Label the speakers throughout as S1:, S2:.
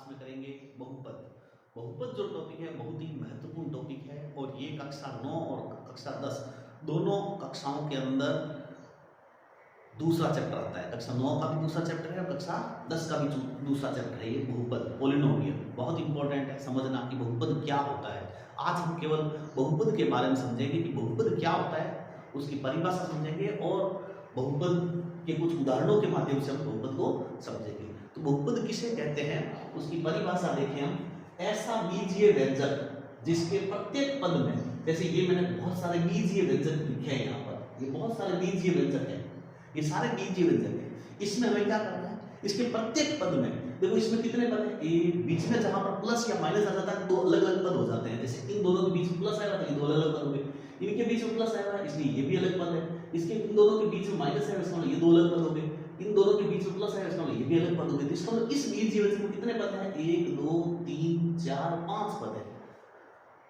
S1: में करेंगे बहुपद। बहुपद जो टॉपिक है बहुत ही महत्वपूर्ण टॉपिक है और ये कक्षा 9 और कक्षा 10 दोनों कक्षाओं के अंदर दूसरा चैप्टर आता है। कक्षा 9 का भी दूसरा चैप्टर है और कक्षा 10 का भी दूसरा चैप्टर है। ये बहुपद पॉलिनोमियल बहुत इंपॉर्टेंट है समझना कि बहुपद क्या होता है। आज हम केवल बहुपद के बारे में समझेंगे कि बहुपद क्या होता है, उसकी परिभाषा समझेंगे और बहुपद के कुछ उदाहरणों के माध्यम से हम बहुपद को समझेंगे। तो बहुपद किसे कहते हैं उसकी परिभाषा देखें हम। ऐसा बीजीय व्यंजक जिसके प्रत्येक पद में, जैसे ये मैंने बहुत सारे बीजीय व्यंजक लिखे हैं यहाँ पर, ये बहुत सारे बीजीय व्यंजक हैं, ये सारे बीजीय व्यंजक हैं। इसमें हमें क्या करना है, इसके प्रत्येक पद में देखो इसमें कितने पद हैं, ये बीच में जहां पर प्लस या माइनस आ जाता है दो अलग अलग पद हो जाते हैं। जैसे इन दोनों के बीच में प्लस आएगा तो ये दो अलग अलग पद हो गए, इनके बीच में प्लस आएगा इसलिए ये भी अलग पद है, इसके इन दोनों के बीच में माइनस है इसका मतलब ये दो अलग पद हो गए, इन दोनों के बीच में प्लस है इसका मतलब ये भी अलग पद हो गए। तो इसका मतलब इस बीजीय व्यंजक में कितने पद हैं, 1 2 3 4 5 पद है।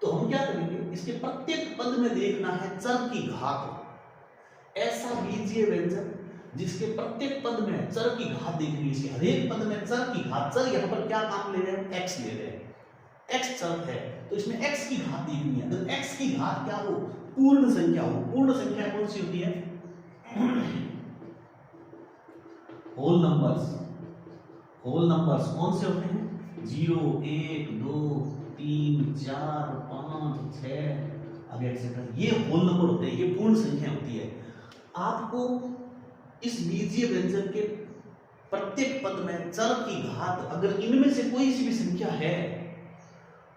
S1: तो हम क्या करेंगे, इसके प्रत्येक पद में देखना है चर की घात। ऐसा बीजीय व्यंजक जिसके प्रत्येक पद में चर की घात देखनी है, इसके हर एक पद में चर की घात। चर यहाँ पर क्या काम ले रहे हैं, x ले रहे हैं, x चर है तो इसमें x की घात देखनी है। अगर x की घात क्या हो, पूर्ण संख्या हो। पूर्ण संख्या कौन सी होती है, होल नंबर्स। होल नंबर्स कौन से होते हैं, 0 1 2 3 4 5 6 आगे एक्सेट्रा, ये होल नंबर होते हैं, ये पूर्ण संख्या होती है। आपको इस बीजीय व्यंजक के प्रत्येक पद में चर की घात अगर इनमें से कोई सी भी संख्या है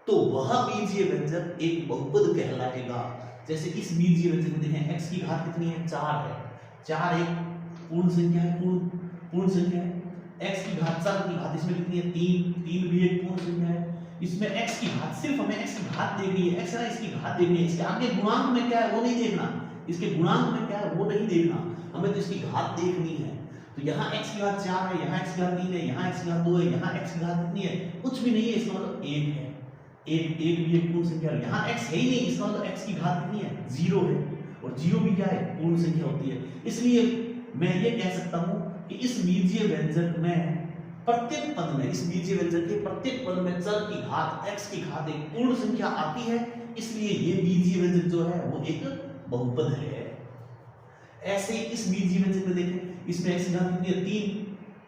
S1: तो वह बीजीय व्यंजक एक बहुपद कहलाएगा। जैसे इस बीजीय व्यंजक में देखें x की घात कितनी है, 4 है, 4 एक पूर्ण संख्या है, पूर्ण संख्या है। x की घात, चर की घात इसमें कितनी है, 3 भी एक पूर्ण संख्या है। इसमें x की घात, सिर्फ हमें x की घात देखनी है, x है इसकी घात देखनी है, इसके आगे गुणांक में क्या है वो नहीं देखना, इसके गुणांक में क्या है वो नहीं देखना, हमें तो इसकी घात देखनी है। तो यहाँ x की घात 4 है, यहाँ x की घात 3 है, यहाँ x की घात 2 है, यहाँ x की घात कितनी है, कुछ भी नहीं है, इसका मतलब 1 है, एक भी एक पूर्ण संख्या है। यहाँ x है ही नहीं, इसका मतलब x की घात कितनी है, 0 है, और 0 भी क्या है, पूर्ण संख्या होती है। इसलिए मैं ये कह सकता हूँ कि इस बीजीय व्यंजक में प्रत्येक पद में, इस बीजीय व्यंजक के प्रत्येक पद में चर की घात, x की घात एक पूर्ण संख्या आती है, इसलिए ये बीजीय व्यंजक जो है वो एक बहुपद है। ऐसे इस बीजीय व्यंजक में देखें, इसमें x की घात कितनी है,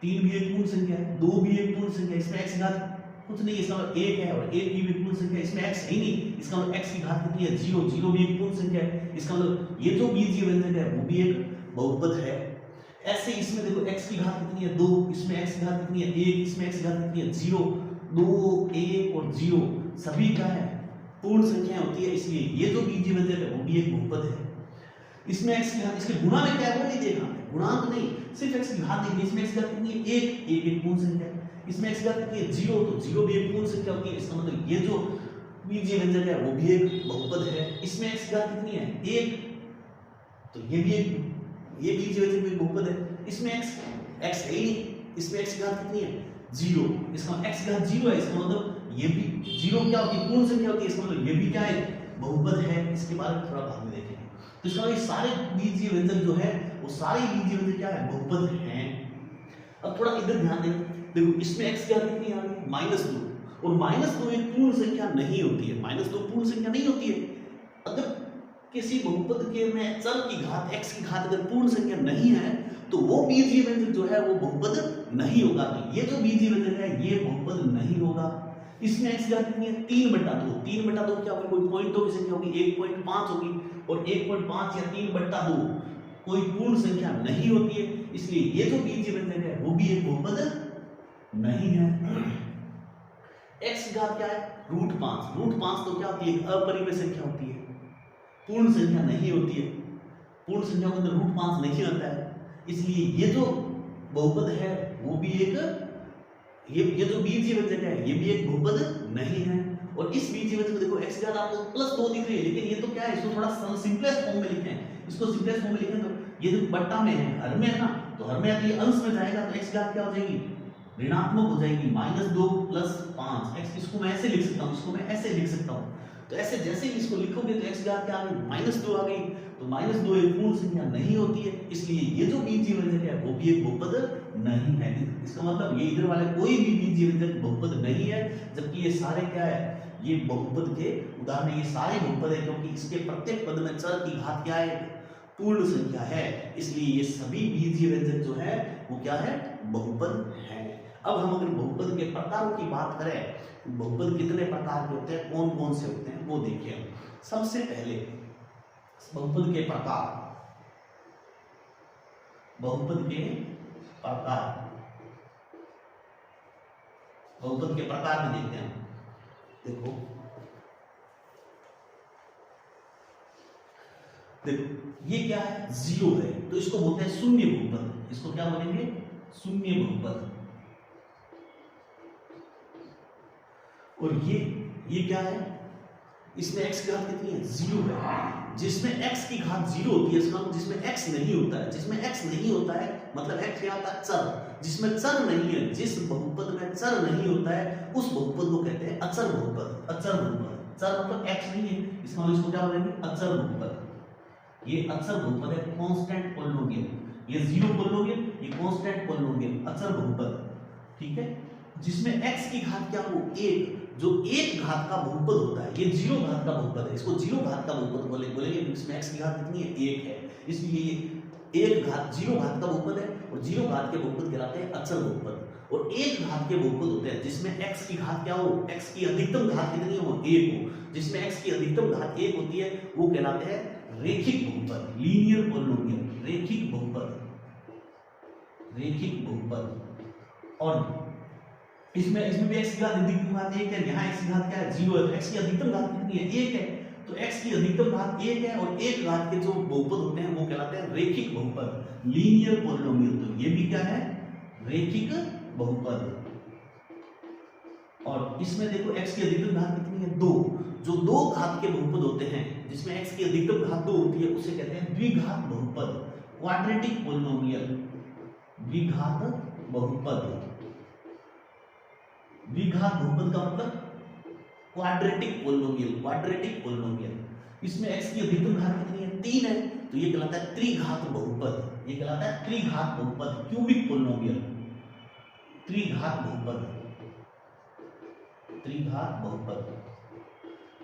S1: 3 भी एक पूर्ण संख्या है, 2 भी एक पूर्ण संख्या है, इसमें x की घात कुछ नहीं, इसका मतलब 1 है, और 1 भी पूर्ण संख्या है, इसमें x है ही नहीं, इसका मतलब x की घात कितनी है, 0 भी एक पूर्ण संख्या है, इसका मतलब ये जो बीजीय व्यंजक है वो भी एक बहुपद है। ऐसे इसमें देखो x की घात कितनी है, 2, इसमें x की घात कितनी है, 1, इसमें x की घात कितनी है, 0 2 1 और 0 सभी क्या है, पूर्ण संख्या होती है, इसलिए ये जो बीजीय व्यंजक है वो भी एक बहुपद है। इसमें x की घात, इसके गुणा में क्या है वो नहीं देखना, गुणांक नहीं, सिर्फ x की घात देखनी है। इसमें x की घात कितनी है, 1 एक पूर्ण संख्या है, इसमें x की घात कितनी है, 0 तो 0 भी एक पूर्ण संख्या होती है, इसका मतलब ये जो बीजीय व्यंजक है वो भी एक बहुपद है। इसमें x की घात कितनी है, 1 तो ये भी एक, ये बीजीय व्यंजक भी बहुपद है। इसमें x है ही नहीं, इसमें x की घात कितनी है, 0, इसका x की घात 0 है, इसका मतलब ये भी 0 क्या होती है, पूर्ण संख्या होती है, इसका मतलब ये भी क्या है, बहुपद है। इसके बारे में थोड़ा बाद में देखेंगे। तो इसका ये सारे बीजीय व्यंजक जो है वो सारे बीजीय व्यंजक क्या है, बहुपद हैं। अब थोड़ा इधर ध्यान दें, देखो इसमें x की घात कितनी आ गई, -2, और -2 एक पूर्ण संख्या नहीं होती है, -2 पूर्ण संख्या नहीं होती है। अगर किसी बहुपद के में चर की घात, x की घात अगर पूर्ण संख्या नहीं है तो वो बीजीय व्यंजक जो है वो बहुपद नहीं होगा। तो ये जो बीजीय व्यंजक है ये बहुपद नहीं होगा। इसमें x की घात कितनी है, 3/2, 3/2 क्या होगी, कोई पॉइंटों की संख्या होगी, 1.5 होगी, और 1.5 या 3/2 कोई पूर्ण संख्या नहीं होती है, इसलिए ये जो बीजीय व्यंजक है वो भी एक बहुपद नहीं है। x की घात क्या है, √5, √5 तो क्या होती है, अपरिमेय संख्या होती है, पूर्ण संख्या नहीं होती है, पूर्ण संख्या के अंदर √5 नहीं आता है, इसलिए ये जो बहुपद है वो भी एक, ये जो बीजीय व्यंजक है ये भी एक बहुपद नहीं है। और इस बीजीय व्यंजक को देखो x की घात आपको +2 दिख रही है, लेकिन ये तो क्या है, इसको थोड़ा सिंपलेस्ट फॉर्म में लिखे हैं, इसको सिंपलेस्ट फॉर्म में लिखें तो ये जो बट्टा में है, हर में है ना, तो हर में आती है, अंश में जाएगा तो x की घात क्या हो जाएगी, ऋणात्मक हो जाएगी, -2 + 5। x इसको मैं ऐसे लिख सकता हूँ, इसको मैं ऐसे लिख सकता हूँ, तो ऐसे जैसे ही इसको लिखोगे तो x की घात क्या आ गई, -2 आ गई। तो -2 एक पूर्ण संख्या नहीं होती है, इसलिए ये जो बीजीय व्यंजक है वो भी एक बहुपद नहीं है। इसका मतलब ये इधर वाले कोई भी बीजीय व्यंजक बहुपद नहीं है, जबकि ये सारे क्या है, ये बहुपद के उदाहरण, ये सारे बहुपद है, क्योंकि इसके प्रत्येक पद में चर की घात क्या है, पूर्ण संख्या है, इसलिए ये सभी बीजीय व्यंजक जो है वो क्या है, बहुपद है। अब हम अगर बहुपद के प्रकारों की बात करें, बहुपद कितने प्रकार के होते हैं, कौन कौन से होते हैं वो देखिए हम। सबसे पहले बहुपद के प्रकार, बहुपद के प्रकार, बहुपद के प्रकार भी देखते हैं। देखो ये क्या है, 0 है, तो इसको बोलते हैं शून्य बहुपद। इसको क्या बोलेंगे, शून्य बहुपद। और ये क्या है, इसमें x की घात कितनी है, 0 है। जिसमें x की घात 0 होती है, इसका मतलब जिसमें x नहीं होता है, जिसमें x नहीं होता है मतलब x क्या होता है, चर। जिसमें चर नहीं है, जिस बहुपद में चर नहीं होता है उस बहुपद को कहते हैं अचर बहुपद। अचर बहुपद, चर मतलब x नहीं है, इसका मतलब इसको क्या बोलेंगे, अचर बहुपद। ये अचर बहुपद है, कांस्टेंट पॉलिनोमियल। ये 0 पॉलिनोमियल, ये कांस्टेंट पॉलिनोमियल, अचर बहुपद, ठीक है। जिसमें x की घात क्या हो, 1, जो 1 घात का बहुपद होता है, ये 0 घात का बहुपद है, इसको 0 घात का बहुपद बोलेंगे। इसमें x की घात कितनी है, 1 है, इसलिए ये 1 घात 0 घात का बहुपद है, और 0 घात के बहुपद कहलाते हैं अचर बहुपद। और 1 घात के बहुपद होते हैं जिसमें x की घात क्या हो, x की अधिकतम घात कितनी हो, 1 हो। जिसमें x की अधिकतम घात 1 होती है वो कहलाते हैं रेखिक बहुपद, लीनियर पॉलिनोमियल, रेखिक बहुपद, रेखिक बहुपद। और इसमें भी x की घात अधिकतम घात 1 है, यहाँ x की घात क्या है, 0 है, तो x की अधिकतम घात कितनी है, 1 है, तो x की अधिकतम घात 1 है, और 1 घात के जो बहुपद होते हैं वो कहलाते हैं रेखिक बहुपद, लीनियर पॉलिनोमियल। तो ये भी क्या है, रेखिक बहुपद। और इसमें देखो x की अधिकतम घात कितनी है, 2। जो 2 घात के बहुपद होते हैं जिसमें x की अधिकतम घात 2 होती है उसे कहते हैं द्विघात बहुपद, क्वाड्रेटिक पॉलिनोमियल, द्विघात बहुपद। द्विघात बहुपद का मतलब क्वाड्रेटिक पॉलिनोमियल, क्वाड्रेटिक पॉलिनोमियल। इसमें x की अधिकतम घात कितनी है, 3 है, तो ये कहलाता है त्रिघात बहुपद। ये कहलाता है त्रिघात बहुपद, क्यूबिक पॉलिनोमियल, त्रिघात बहुपद, त्रिघात बहुपद।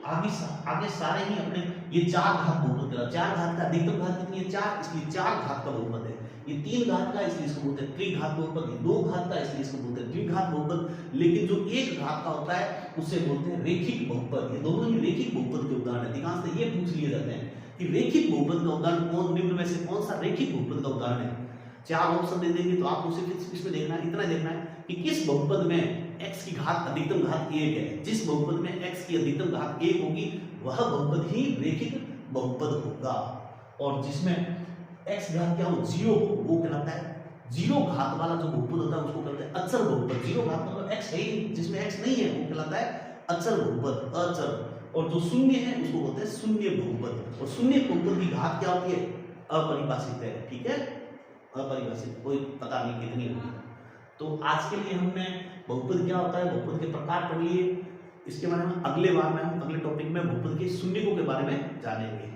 S1: आगे सारे ही अपने ये 4 घात बहुपद कहलाते हैं। 4 घात का अधिकतम घात कितनी है, 4, इसलिए 4 घात का बहुपद है। ये 3 घात का इसलिए इसको बोलते हैं त्रिघात बहुपद, ये 2 घात का इसलिए इसको बोलते हैं द्विघात बहुपद। लेकिन जो 1 घात का होता है उसे बोलते हैं रेखिक बहुपद। ये दोनों ही रेखिक बहुपद के उदाहरण हैं। अधिकांश ये पूछ लिए जाते हैं कि रेखिक बहुपद का उदाहरण कौन, निम्न में से कौन सा रेखिक बहुपद का उदाहरण है। 4 ऑप्शन दे देंगे तो आपको सिर्फ इसमें देखना है, इतना देखना है कि किस बहुपद में x की घात अधिकतम घात 1 है। जिस बहुपद में x की अधिकतम घात 1 होगी वह बहुपद ही रेखिक बहुपद होगा। और जिसमें x घात क्या हो, 0 हो, वो कहलाता है 0 घात वाला जो बहुपद होता है उसको कहते हैं अचर बहुपद। 0 घात मतलब x है ही, जिसमें x नहीं है वो कहलाता है अचर बहुपद, अचर। और जो शून्य है उसको बोलते हैं शून्य बहुपद। और शून्य बहुपद की घात क्या होती है, अपरिभाषित है, ठीक है, अपरिभाषित, कोई पता नहीं कितनी होगी। तो आज के लिए हमने बहुपद क्या होता है, बहुपद के प्रकार पढ़ लिए। इसके बारे में अगले बार में हम अगले टॉपिक में बहुपद के शून्यकों के बारे में जानेंगे।